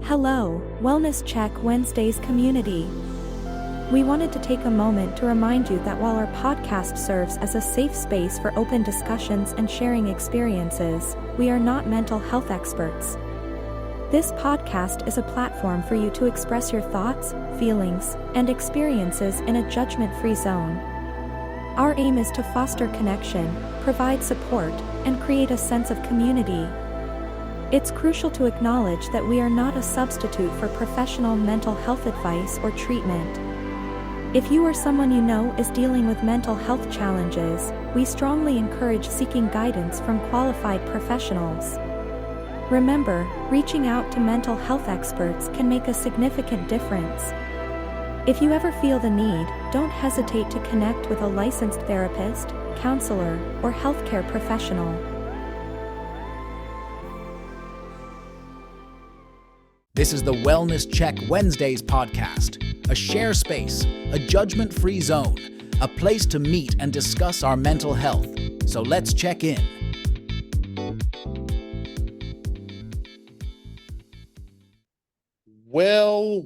Hello, Wellness Check Wednesdays community. We wanted to take a moment to remind you that while our podcast serves as a safe space for open discussions and sharing experiences, we are not mental health experts. This podcast is a platform for you to express your thoughts, feelings, and experiences in a judgment-free zone. Our aim is to foster connection, provide support, and create a sense of community. It's crucial to acknowledge that we are not a substitute for professional mental health advice or treatment. If you or someone you know is dealing with mental health challenges, we strongly encourage seeking guidance from qualified professionals. Remember, reaching out to mental health experts can make a significant difference. If you ever feel the need, don't hesitate to connect with a licensed therapist, counselor, or healthcare professional. This is the Wellness Check Wednesdays podcast, a share space, a judgment-free zone, a place to meet and discuss our mental health. So let's check in. Well.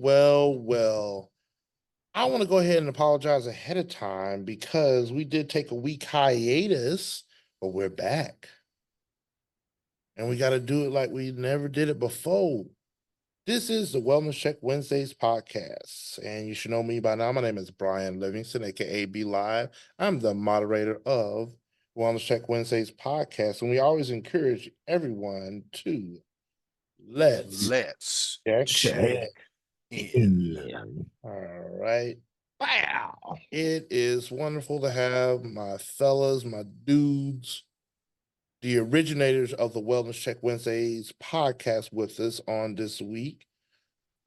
I want to go ahead and apologize ahead of time because we did take a week hiatus, but we're back. And we got to do it like we never did it before. This is the Wellness Check Wednesdays podcast, and you should know me by now. My name is Brian Livingston, aka B Live. I'm the moderator of Wellness Check Wednesdays podcast, and we always encourage everyone to let's check in. All right. Wow. It is wonderful to have my fellas, my dudes, the originators of the Wellness Check Wednesdays podcast with us on this week.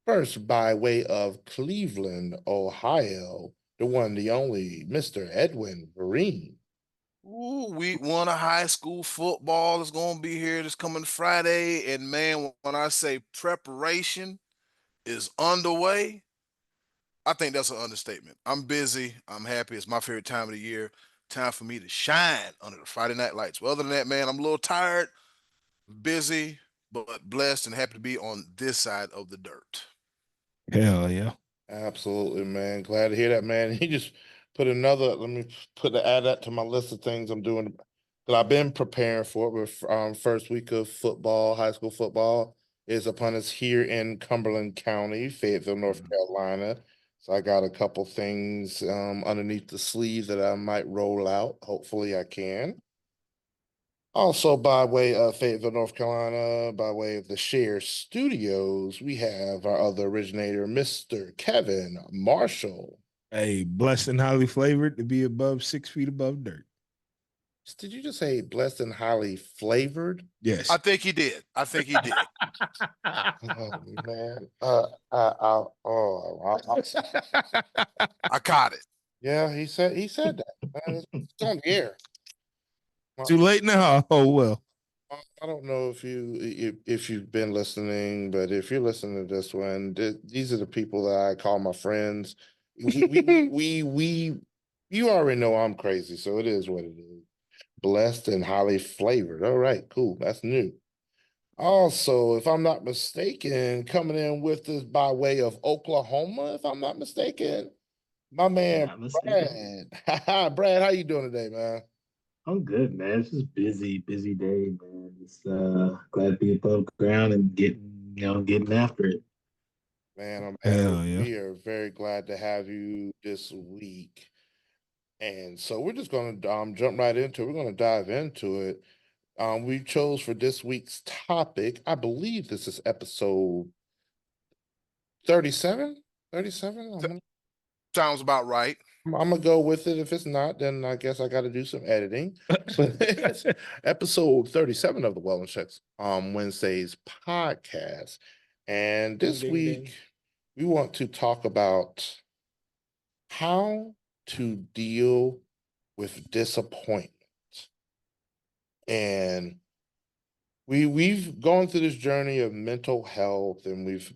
First, by way of Cleveland, Ohio, the one, the only, Mr. Edwin Vereen. Ooh, week one of high school football is going to be here this coming Friday. And man, when I say preparation is underway, I think that's an understatement. I'm busy. I'm happy. It's my favorite time of the year. Time for me to shine under the Friday night lights. Well, other than that, man, I'm a little tired, busy, but blessed and happy to be on this side of the dirt. Hell yeah. Absolutely, man. Glad to hear that, man. He just put another, let me add that to my list of things I'm doing that I've been preparing for. With first week of football, high school football is upon us here in Cumberland County, Fayetteville, North Carolina. So I got a couple things underneath the sleeve that I might roll out. Hopefully I can. Also, by way of Fayetteville, North Carolina, by way of the Share Studios, we have our other originator, Mr. Kevin Marshall. Hey, blessed and highly flavored to be above 6 feet above dirt. Did you just say blessed and highly flavored? Yes. I think he did. Oh, man. I caught it. Yeah, he said that. It's on the air. Too late now. Oh, well. I don't know if you've been listening, but if you're listening to this one, these are the people that I call my friends. You already know I'm crazy, so it is what it is. Blessed and highly flavored. All right, cool. That's new. Also, if I'm not mistaken, coming in with us by way of Oklahoma, if I'm not mistaken, my man Brad. Brad, how you doing today, man? I'm good, man. It's just busy day, man. Just glad to be above ground and getting after it. Man, Hell yeah. we are very glad to have you this week. And so we're just going to jump right into it. We're going to dive into it. We chose for this week's topic, I believe this is episode 37? 37? Sounds about right. I'm going to go with it. If it's not, then I guess I got to do some editing. But it's episode 37 of the Wellness Checks Wednesdays podcast. And this week, we want to talk about how to deal with disappointment. And we've gone through this journey of mental health, and we've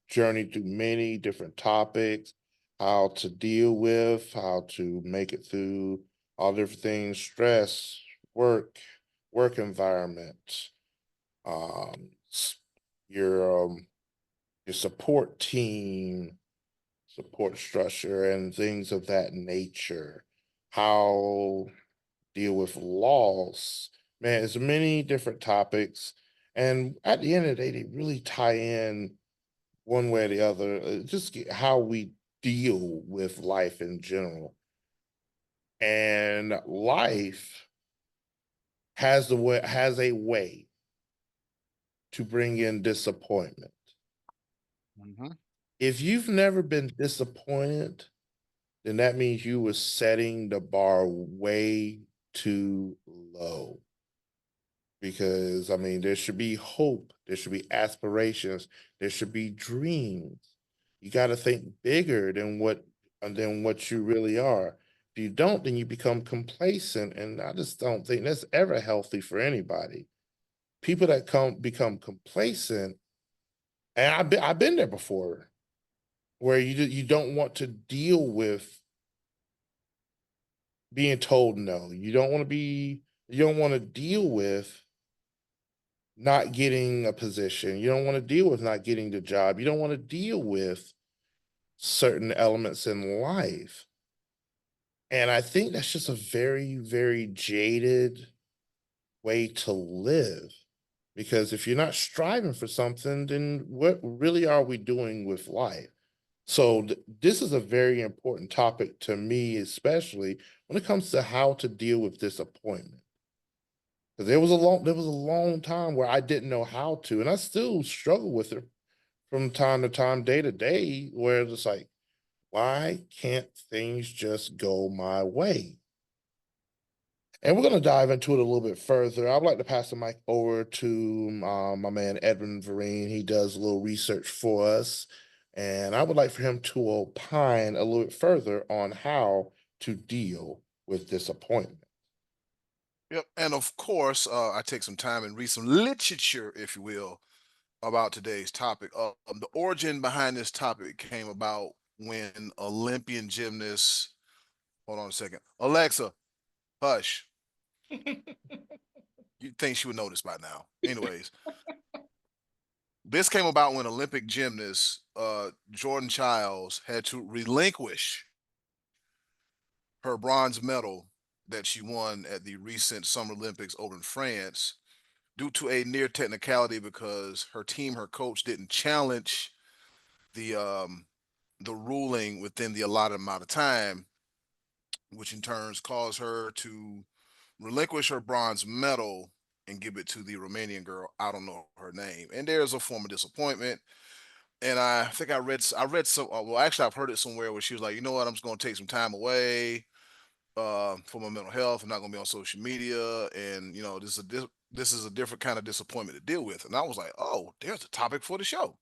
journeyed through many different topics, how to deal with, how to make it through all different things, stress, work environment, your your support team, support structure, and things of that nature. How deal with loss. Man, it's many different topics. And at the end of the day, they really tie in one way or the other, just how we deal with life in general. And life has a way to bring in disappointment. Mm-hmm. If you've never been disappointed, then that means you were setting the bar way too low. Because I mean, there should be hope, there should be aspirations, there should be dreams. You got to think bigger than what you really are. If you don't, then you become complacent, and I just don't think that's ever healthy for anybody. People that become complacent, and I've been there before, where you don't want to deal with being told no. You don't want to deal with not getting a position. You don't want to deal with not getting the job. You don't want to deal with certain elements in life. And I think that's just a very, very jaded way to live. Because if you're not striving for something, then what really are we doing with life? So this is a very important topic to me, especially when it comes to how to deal with disappointment. Because there was a long time where I didn't know how to, and I still struggle with it from time to time, day to day, where it's like, why can't things just go my way? And we're going to dive into it a little bit further. I'd like to pass the mic over to my man Edwin Vereen. He does a little research for us, and I would like for him to opine a little bit further on how to deal with disappointment. Yep. And of course, I take some time and read some literature, if you will, about today's topic. The origin behind this topic came about when Olympian gymnast, hold on a second, Alexa, hush. You'd think she would know this by now. Anyways, this came about when Olympic gymnast Jordan Childs had to relinquish her bronze medal that she won at the recent Summer Olympics over in France due to a near technicality because her team, her coach didn't challenge the um, the ruling within the allotted amount of time, which in turns caused her to relinquish her bronze medal and give it to the Romanian girl. I don't know her name. And there's a form of disappointment. And I think I read some. Well, actually, I've heard it somewhere where she was like, you know what, I'm just going to take some time away for my mental health. I'm not going to be on social media, and this is a different kind of disappointment to deal with. And I was like, oh, there's a topic for the show.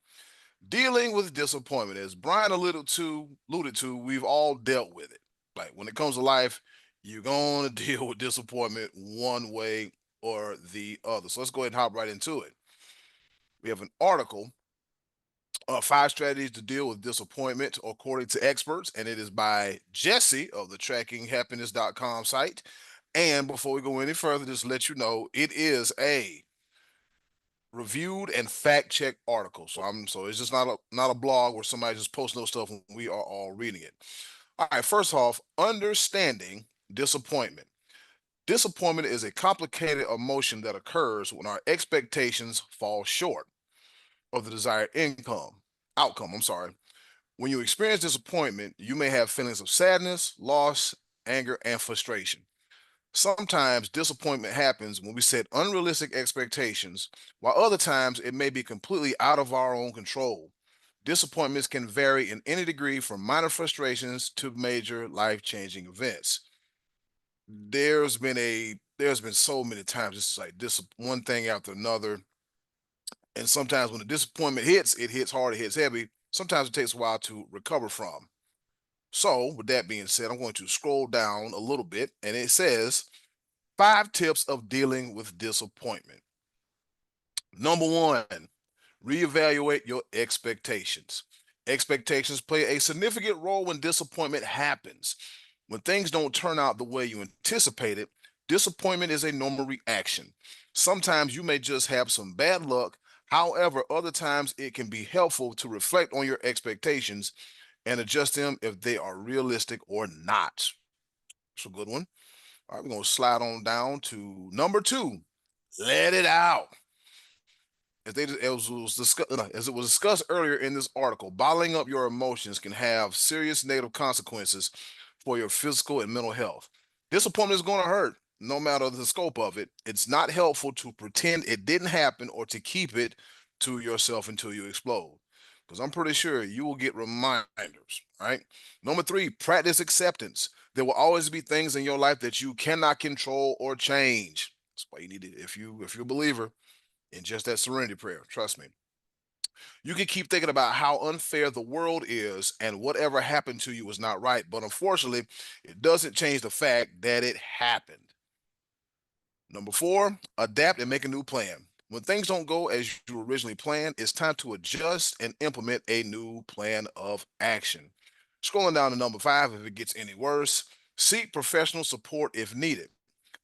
Dealing with disappointment, as Brian alluded to, we've all dealt with it. Like when it comes to life, you're going to deal with disappointment one way or the other. So let's go ahead and hop right into it. We have an article, 5 strategies to deal with disappointment according to experts, and it is by Jesse of the trackinghappiness.com site. And before we go any further, just let you know it is a reviewed and fact checked article. So it's just not a blog where somebody just posts no stuff and we are all reading it. All right, first off, understanding disappointment. Disappointment is a complicated emotion that occurs when our expectations fall short of the desired outcome. I'm sorry. When you experience disappointment, you may have feelings of sadness, loss, anger, and frustration. Sometimes disappointment happens when we set unrealistic expectations, while other times it may be completely out of our own control. Disappointments can vary in any degree from minor frustrations to major life-changing events. There's been so many times it's like this one thing after another. And sometimes when the disappointment hits, it hits hard, it hits heavy. Sometimes it takes a while to recover from. So, with that being said, I'm going to scroll down a little bit, and it says 5 tips of dealing with disappointment. Number 1, reevaluate your expectations. Expectations play a significant role when disappointment happens. When things don't turn out the way you anticipated, disappointment is a normal reaction. Sometimes you may just have some bad luck, However, other times it can be helpful to reflect on your expectations and adjust them if they are realistic or not. It's a good one. All right, we're going to slide on down to number 2. Let it out. As it was discussed earlier in this article, bottling up your emotions can have serious negative consequences for your physical and mental health. Disappointment is going to hurt, no matter the scope of it. It's not helpful to pretend it didn't happen or to keep it to yourself until you explode. Because I'm pretty sure you will get reminders, right? Number 3, practice acceptance. There will always be things in your life that you cannot control or change. That's why you need it. If you're a believer, in just that serenity prayer. Trust me. You can keep thinking about how unfair the world is and whatever happened to you was not right. But unfortunately, it doesn't change the fact that it happened. Number 4, adapt and make a new plan. When things don't go as you originally planned, it's time to adjust and implement a new plan of action. Scrolling down to number 5, if it gets any worse, seek professional support if needed.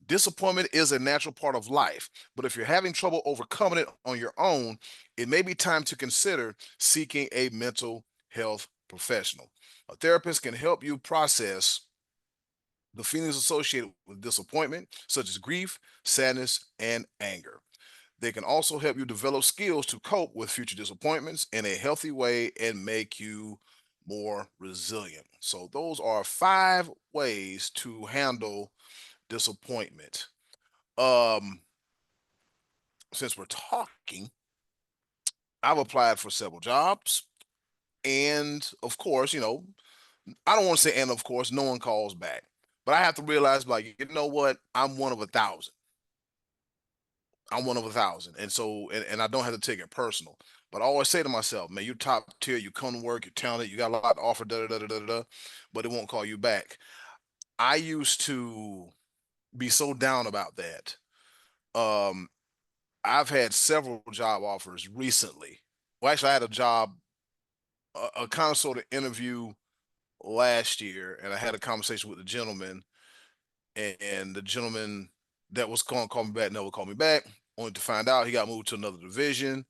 Disappointment is a natural part of life, but if you're having trouble overcoming it on your own, it may be time to consider seeking a mental health professional. A therapist can help you process the feelings associated with disappointment, such as grief, sadness, and anger. They can also help you develop skills to cope with future disappointments in a healthy way and make you more resilient. So, those are 5 ways to handle disappointment. Um, since we're talking, I've applied for several jobs, and of course, I don't want to say, and of course, no one calls back. But I have to realize, like, you know what? I'm one of 1,000. I'm one of 1,000, and so, and I don't have to take it personal. But I always say to myself, man, you're top tier. You come to work, you're talented, you got a lot to offer, da da da da da da. But it won't call you back. I used to be so down about that. Um, I've had several job offers recently. Well, actually, I had a job, a kind of sort of interview last year, and I had a conversation with the gentleman, and the gentleman that was going to call me back never called me back. Only to find out he got moved to another division.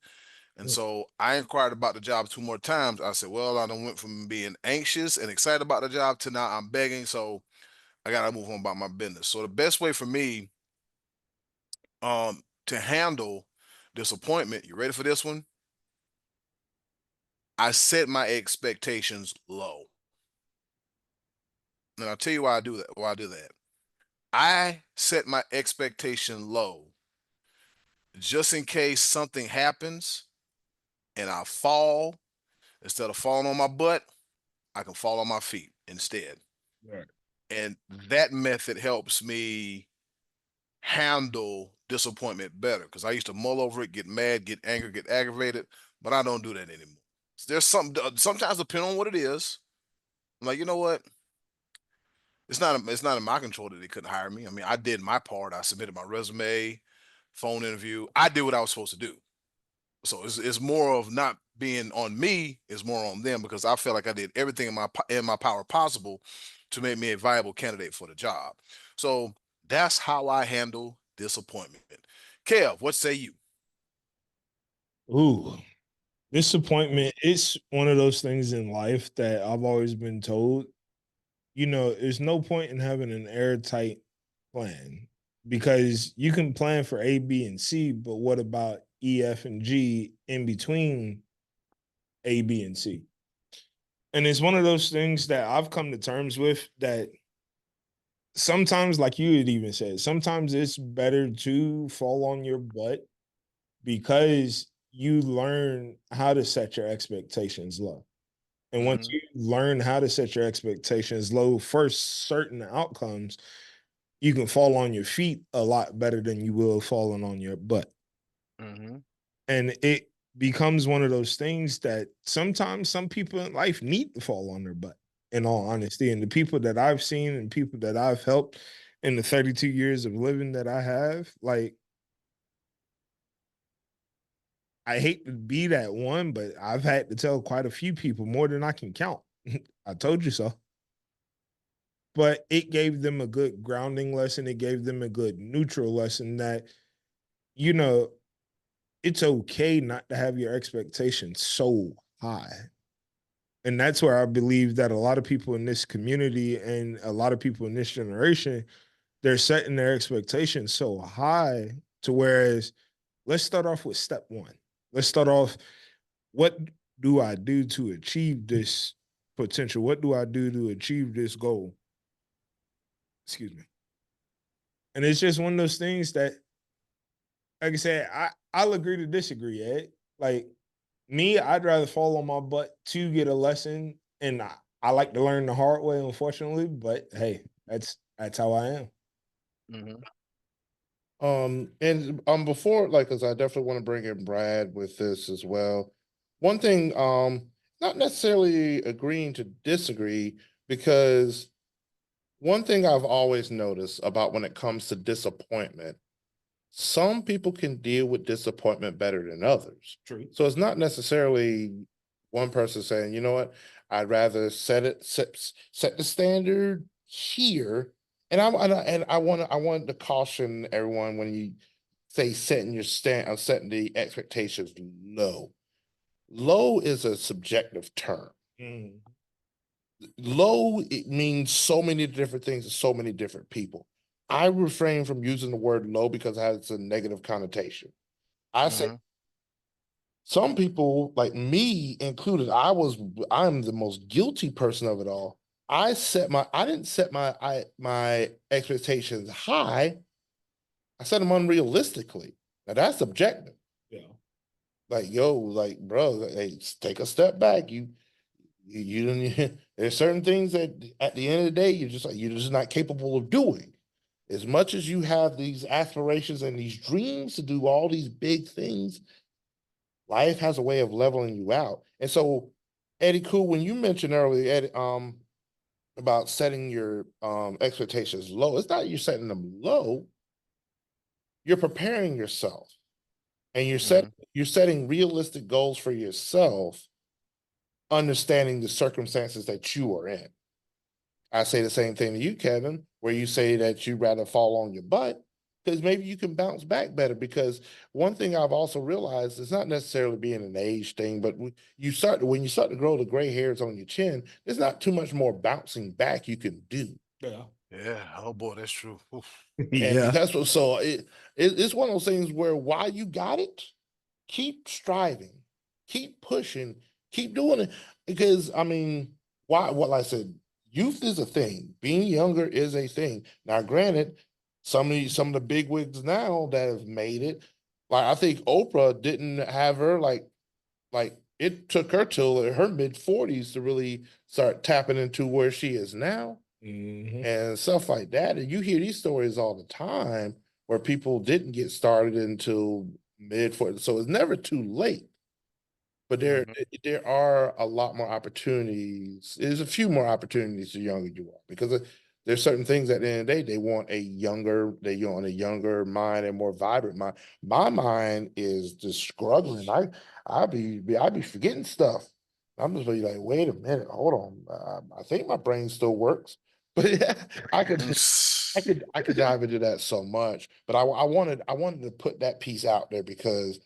And so I inquired about the job 2 more times. I said, well, I done went from being anxious and excited about the job to now I'm begging. So I got to move on about my business. So the best way for me to handle disappointment, you ready for this one? I set my expectations low. And I'll tell you why I do that. I set my expectation low just in case something happens and I fall. Instead of falling on my butt, I can fall on my feet instead. Right. And that method helps me handle disappointment better because I used to mull over it, get mad, get angry, get aggravated, but I don't do that anymore. There's sometimes depending on what it is. I'm like, you know what? It's not in my control that they couldn't hire me. I mean, I did my part. I submitted my resume, phone interview. I did what I was supposed to do. So it's more of not being on me, it's more on them because I felt like I did everything in my power possible to make me a viable candidate for the job. So that's how I handle disappointment. Kev, what say you? Ooh, disappointment. It's one of those things in life that I've always been told, there's no point in having an airtight plan because you can plan for A, B, and C, but what about E, F, and G in between A, B, and C? And it's one of those things that I've come to terms with that sometimes, like you had even said, sometimes it's better to fall on your butt because you learn how to set your expectations low. And once Mhm. you learn how to set your expectations low for certain outcomes, you can fall on your feet a lot better than you will falling on your butt. Mhm. And it becomes one of those things that sometimes some people in life need to fall on their butt, in all honesty. And the people that I've seen and people that I've helped in the 32 years of living that I have, like, I hate to be that one, but I've had to tell quite a few people more than I can count. I told you so. But it gave them a good grounding lesson. It gave them a good neutral lesson that, you know, it's okay not to have your expectations so high. And that's where I believe that a lot of people in this community and a lot of people in this generation, they're setting their expectations so high to whereas let's start off with step one. Let's start off, what do I do to achieve this potential? What do I do to achieve this goal? Excuse me. And it's just one of those things that, like I said, I'll agree to disagree, Ed. Like me, I'd rather fall on my butt to get a lesson. And I like to learn the hard way, unfortunately, but hey, that's how I am. Mm-hmm. And before, like, because I definitely want to bring in Brad with this as well. One thing, not necessarily agreeing to disagree, because one thing I've always noticed about when it comes to disappointment, some people can deal with disappointment better than others. True. So it's not necessarily one person saying, you know what, I'd rather set the standard here. And I want to caution everyone when you say setting the expectations low. Low is a subjective term. Mm. Low, it means so many different things to so many different people. I refrain from using the word low because it has a negative connotation. I say some people, like me included, I'm the most guilty person of it all. I didn't set my expectations high. I set them unrealistically. Now that's subjective. Yeah. Like, yo, like, bro, hey, take a step back. You don't. There's certain things that at the end of the day, you're just not capable of doing. As much as you have these aspirations and these dreams to do all these big things, life has a way of leveling you out. And so, Eddie, cool. When you mentioned earlier, Eddie, about setting your expectations low, it's not you're setting them low. You're preparing yourself, and you're setting realistic goals for yourself, understanding the circumstances that you are in. I say the same thing to you, Kevin, where you say that you'd rather fall on your butt because maybe you can bounce back better. Because one thing I've also realized is not necessarily being an age thing, but when you start to grow the gray hairs on your chin, there's not too much more bouncing back you can do. Yeah. Yeah. Oh boy, that's true. Oof. And Yeah. that's what. So it's one of those things where while you got it, keep striving, keep pushing, keep doing it. Because I mean, why? What I said, youth is a thing. Being younger is a thing. Now, granted, some of the big wigs now that have made it, like I think Oprah didn't have her like it took her till her mid-40s to really start tapping into where she is now. Mm-hmm. And stuff like that. And you hear these stories all the time where people didn't get started until mid-40s. So it's never too late. But there are a lot more opportunities. There's a few more opportunities the younger you are because there's certain things at the end of the day they want a younger mind and more vibrant mind. My mind is just struggling. I'd be forgetting stuff. I'm just like, wait a minute, hold on. I think my brain still works, but yeah, I could dive into that so much. But I wanted to put that piece out there because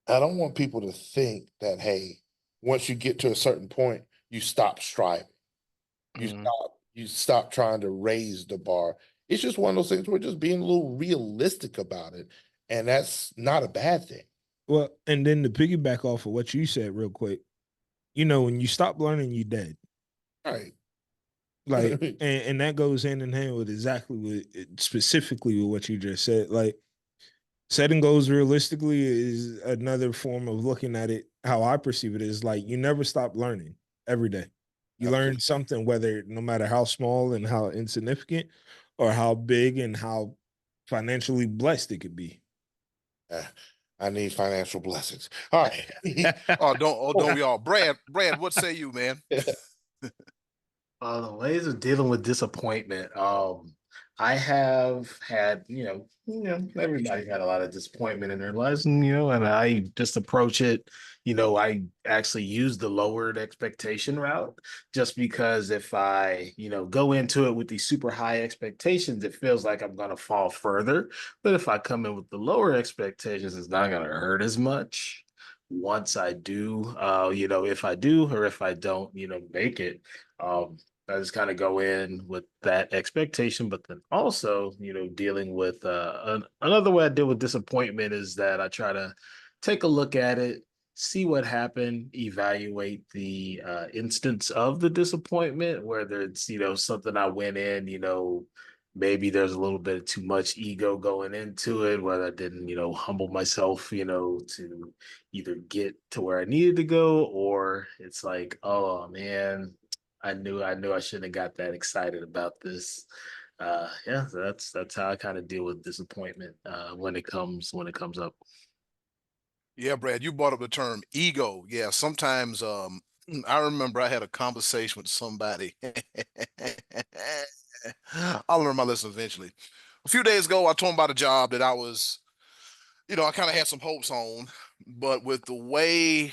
I don't want people to think that, hey, once you get to a certain point, you stop striving. You stop trying to raise the bar. It's just one of those things where just being a little realistic about it. And that's not a bad thing. Well, and then to piggyback off of what you said real quick, when you stop learning, you're dead. Right. Like, and that goes hand in hand with specifically with what you just said. Like, setting goals realistically is another form of looking at it. How I perceive it is like you never stop learning every day. You learn something, whether no matter how small and how insignificant, or how big and how financially blessed it could be. I need financial blessings. All right. Don't we all? Brad, what say you, man? The ways of dealing with disappointment. I have had, everybody had a lot of disappointment in their lives, and I just approach it. I actually use the lowered expectation route just because if I, go into it with these super high expectations, it feels like I'm going to fall further. But if I come in with the lower expectations, it's not going to hurt as much once I do, if I do or if I don't, make it. Um, I just kind of go in with that expectation, but then also, dealing with another way I deal with disappointment is that I try to take a look at it, see what happened, evaluate the instance of the disappointment, whether it's, something I went in, maybe there's a little bit of too much ego going into it, whether I didn't, humble myself, to either get to where I needed to go, or it's like, oh man, I knew I shouldn't have got that excited about this. Yeah, so that's how I kind of deal with disappointment when it comes up. Yeah, Brad, you brought up the term ego. Yeah, sometimes I remember I had a conversation with somebody. I'll learn my lesson eventually. A few days ago, I told him about a job that I was, I kind of had some hopes on, but with the way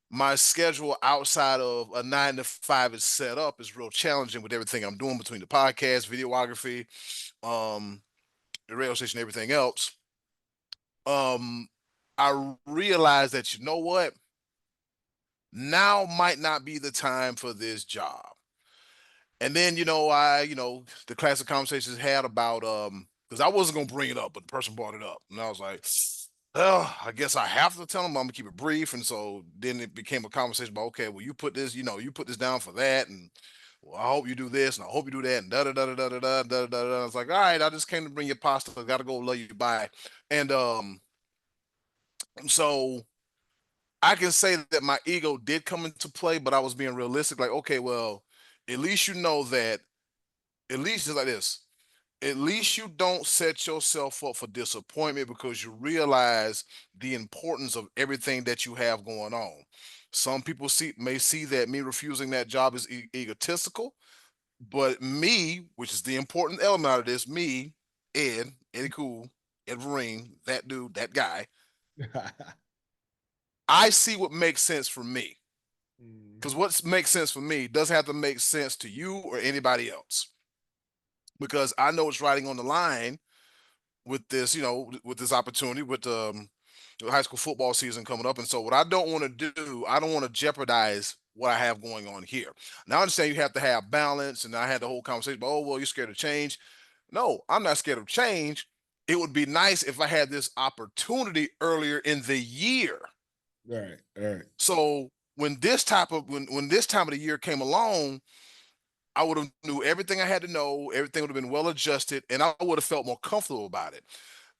my schedule outside of a 9 to 5 is set up is real challenging with everything I'm doing between the podcast, videography, um, the radio station, everything else. Um, I realized that you know what, now might not be the time for this job. And then, the classic conversations had about because I wasn't gonna bring it up, but the person brought it up. And I was like, oh, I guess I have to tell them I'm gonna keep it brief. And so then it became a conversation about, okay, well, you put this, you put this down for that, and well, I hope you do this, and I hope you do that, and da da da da da da da da da da. I was like, all right, I just came to bring you pasta. I gotta go love you bye. And so I can say that my ego did come into play, but I was being realistic, like, okay, well, at least you know that, at least it's like this. At least you don't set yourself up for disappointment because you realize the importance of everything that you have going on. Some people may see that me refusing that job is egotistical, but me, which is the important element out of this, me, Eddie Cool, Ed Vereen, that dude, that guy, I see what makes sense for me. Because what makes sense for me doesn't have to make sense to you or anybody else. Because I know it's writing on the line with this, with this opportunity with the high school football season coming up. And so what I don't want to do, I don't want to jeopardize what I have going on here. Now I understand you have to have balance, and I had the whole conversation about, oh, well, you're scared of change. No, I'm not scared of change. It would be nice if I had this opportunity earlier in the year. Right, right. So when this time of the year came along, I would have knew everything I had to know. Everything would have been well adjusted, and I would have felt more comfortable about it.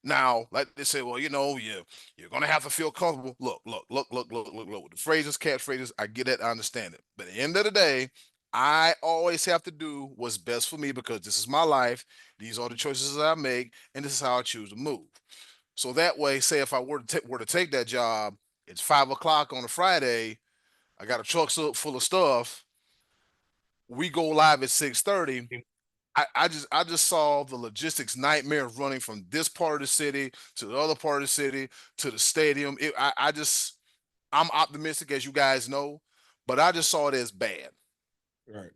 Now, like they say, well, you're gonna have to feel comfortable. Look. With the phrases, catchphrases, I get it, I understand it. But at the end of the day, I always have to do what's best for me because this is my life. These are the choices that I make, and this is how I choose to move. So that way, say if I were to take that job, it's 5 o'clock on a Friday. I got a truck full of stuff. We go live at 6:30. I just saw the logistics nightmare of running from this part of the city to the other part of the city to the stadium. I'm optimistic, as you guys know, but I just saw it as bad. Right.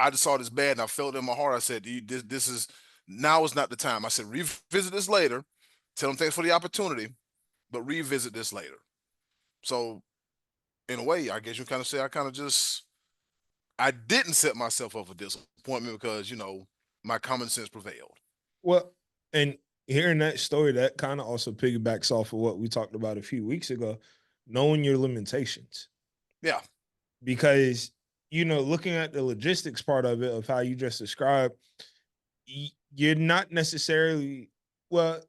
I just saw it as bad, and I felt it in my heart. I said, This is now is not the time." I said, "Revisit this later. Tell them thanks for the opportunity, but revisit this later." So, in a way, I guess you kind of say I didn't set myself up for disappointment because my common sense prevailed. Well, and hearing that story, that kind of also piggybacks off of what we talked about a few weeks ago, knowing your limitations. Yeah, Because, looking at the logistics part of it, of how you just described, you're not necessarily, well,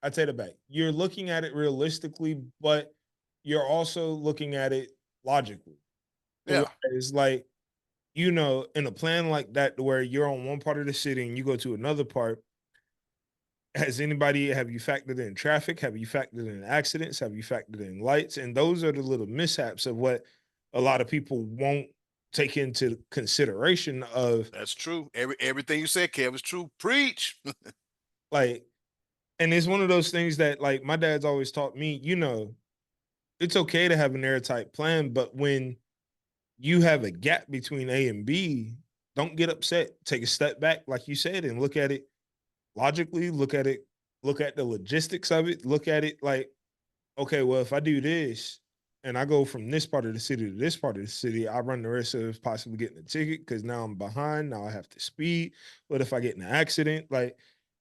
I take it back. You're looking at it realistically, but you're also looking at it logically. yeah. It's like, in a plan like that, where you're on one part of the city and you go to another part, have you factored in traffic? Have you factored in accidents? Have you factored in lights? And those are the little mishaps of what a lot of people won't take into consideration of That's true. Everything you said, Kev, is true. Preach. like, and it's one of those things that like my dad's always taught me, it's okay to have an airtight plan, but when you have a gap between A and B, don't get upset. Take a step back, like you said, and look at it logically, look at the logistics of it, look at it like, okay, well, if I do this and I go from this part of the city to this part of the city, I run the risk of possibly getting a ticket because now I'm behind. Now I have to speed. What if I get in an accident? Like,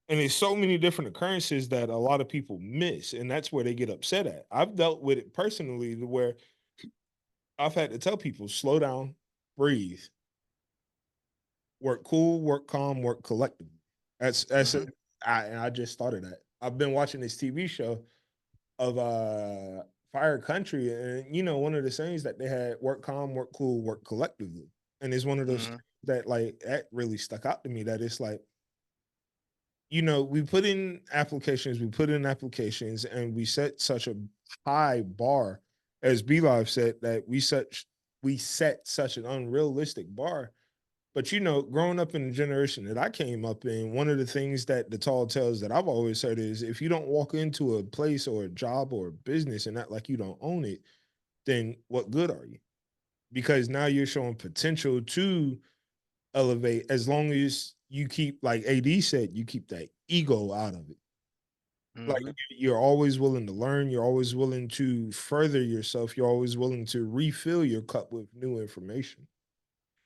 and there's so many different occurrences that a lot of people miss, and that's where they get upset at. I've dealt with it personally to where I've had to tell people, slow down, breathe, work cool, work calm, work collectively. That's Mhm. I just started that. I've been watching this TV show of Fire Country, and one of the sayings that they had: work calm, work cool, work collectively. And it's one of those Mhm. that like that really stuck out to me. That it's like, we put in applications, and we set such a high bar, as B Live said, that we set such an unrealistic bar. But growing up in the generation that I came up in, one of the things that the tall tales that I've always heard is if you don't walk into a place or a job or a business and act like you don't own it, then what good are you? Because now you're showing potential to elevate as long as you keep, like AD said, you keep that ego out of it. Like Mhm. you're always willing to learn, you're always willing to further yourself, you're always willing to refill your cup with new information.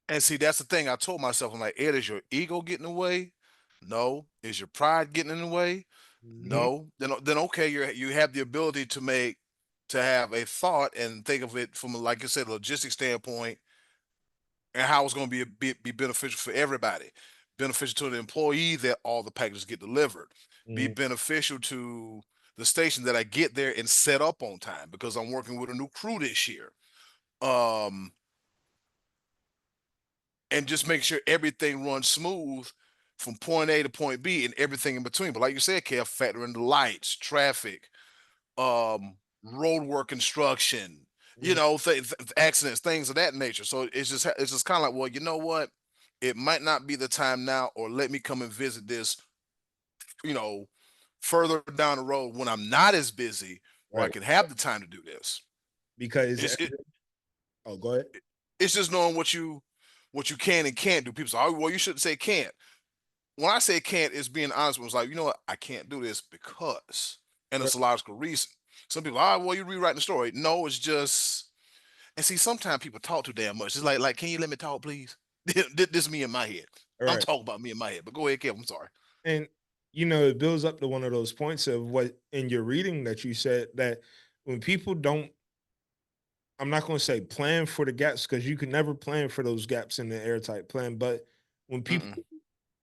And see, that's the thing. I told myself, I'm like, Ed, is your ego getting in the way? No. Is your pride getting in the way? Mhm. No. Then okay, you have the ability to have a thought and think of it from, like you said, a logistic standpoint, and how it's going to be beneficial for everybody. Beneficial to the employee that all the packages get delivered. Be Mhm. beneficial to the station that I get there and set up on time because I'm working with a new crew this year. Um, and just make sure everything runs smooth from point A to point B and everything in between. But like you said, Kev, factor in the lights, traffic, road work construction, Mhm. accidents, things of that nature. So it's just kind of like, well, you know what? It might not be the time now, or let me come and visit this, you know, further down the road when I'm not as busy, where I Right. can have the time to do this. Because It's it, oh, go ahead. it's just knowing what you can and can't do. People say, oh, well, you shouldn't say can't. When I say can't, it's being honest. It's like, you know what, I can't do this because, and Right. it's a logical reason. Some people, well, you're rewriting the story. No, it's just, and see, sometimes people talk too damn much. It's like, can you let me talk, please? This is me in my head. I'm Right. talking about me in my head. But go ahead, Kev. I'm sorry. And it builds up to one of those points of what in your reading that you said that when people don't, I'm not going to say plan for the gaps because you can never plan for those gaps in the airtight plan, but when people Mm-mm.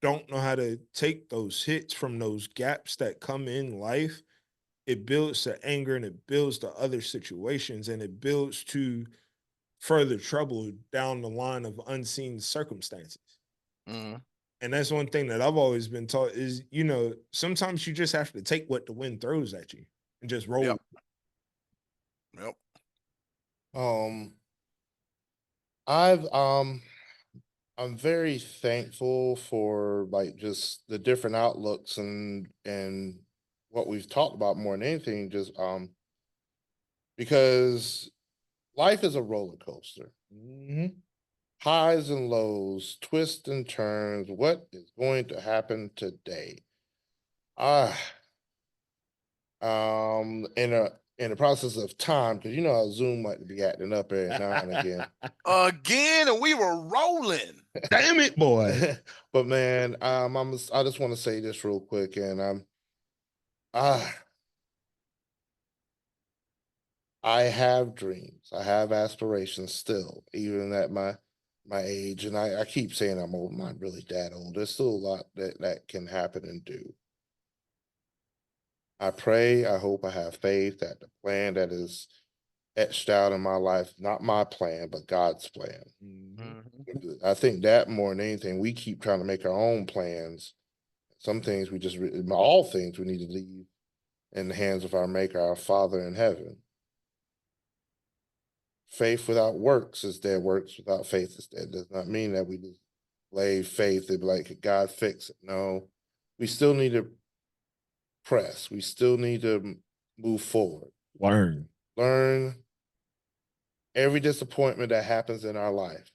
don't know how to take those hits from those gaps that come in life, it builds to anger and it builds to other situations and it builds to further trouble down the line of unseen circumstances. Mm-hmm. And that's one thing that I've always been taught is, sometimes you just have to take what the wind throws at you and just roll. Yep. Yep. Um, I've I'm very thankful for like just the different outlooks and what we've talked about more than anything, just because life is a roller coaster. Mhm. Highs and lows, twists and turns. What is going to happen today? Ah, in the process of time, because you know how Zoom might be acting up every now and again. Again, and we were rolling. Damn it, boy. But man, I just want to say this real quick, and ah, I have dreams, I have aspirations still, even at my age, and I keep saying I'm old, I'm not really that old. There's still a lot that can happen and do. I pray, I hope, I have faith that the plan that is etched out in my life, not my plan, but God's plan. Mhm. Mhm. I think that more than anything, we keep trying to make our own plans. Some things all things we need to leave in the hands of our Maker, our Father in heaven. Faith without works is dead. Works without faith is dead. Does not mean that we just lay faith and be like, God fix it. No, we still need to press. We still need to move forward. Learn every disappointment that happens in our life.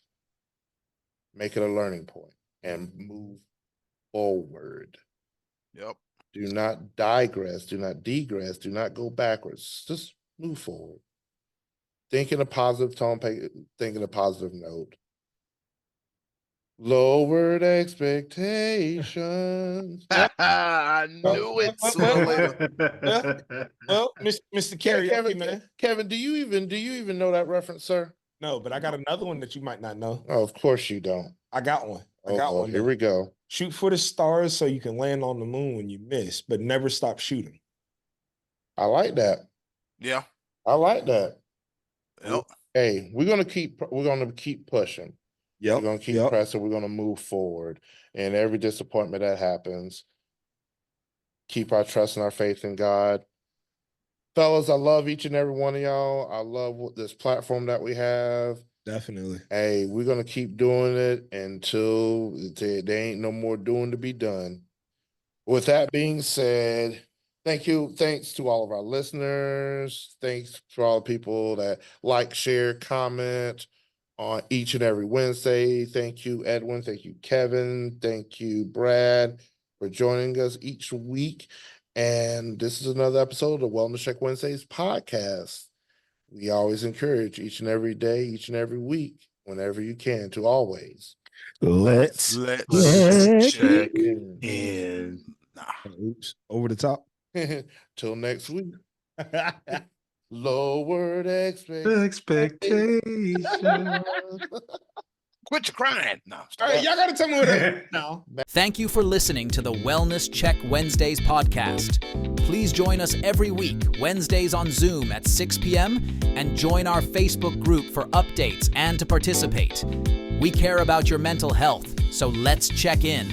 Make it a learning point and move forward. Yep. Do not digress. Do not degress. Do not go backwards. Just move forward. Think in a positive tone. Think in a positive note. Lowered expectations. I knew it sooner or later. Well, Mr. Karaoke, man. Kevin, do you even know that reference, sir? No, but I got another one that you might not know. Oh, of course you don't. I got one. I got one. Here we go. Shoot for the stars so you can land on the moon when you miss, but never stop shooting. I like that. Yeah. I like that. Yep. Hey, we're gonna keep pushing. Yep. We're gonna keep pressing. We're gonna move forward. And every disappointment that happens, keep our trust and our faith in God. Fellas, I love each and every one of y'all. I love this platform that we have. Definitely. Hey, we're gonna keep doing it until there ain't no more doing to be done. With that being said, thank you. Thanks to all of our listeners. Thanks to all the people that like, share, comment on each and every Wednesday. Thank you, Edwin. Thank you, Kevin. Thank you, Brad, for joining us each week. And this is another episode of Wellness Check Wednesdays podcast. We always encourage each and every day, each and every week, whenever you can, to always Let's check in. Oops, over the top. Till next week. Lowered Expectations. Quit your crying. No. All right, y'all gotta tell me what it now. Thank you for listening to the Wellness Check Wednesdays podcast. Please join us every week, Wednesdays on Zoom at 6 p.m., and join our Facebook group for updates and to participate. We care about your mental health, so let's check in.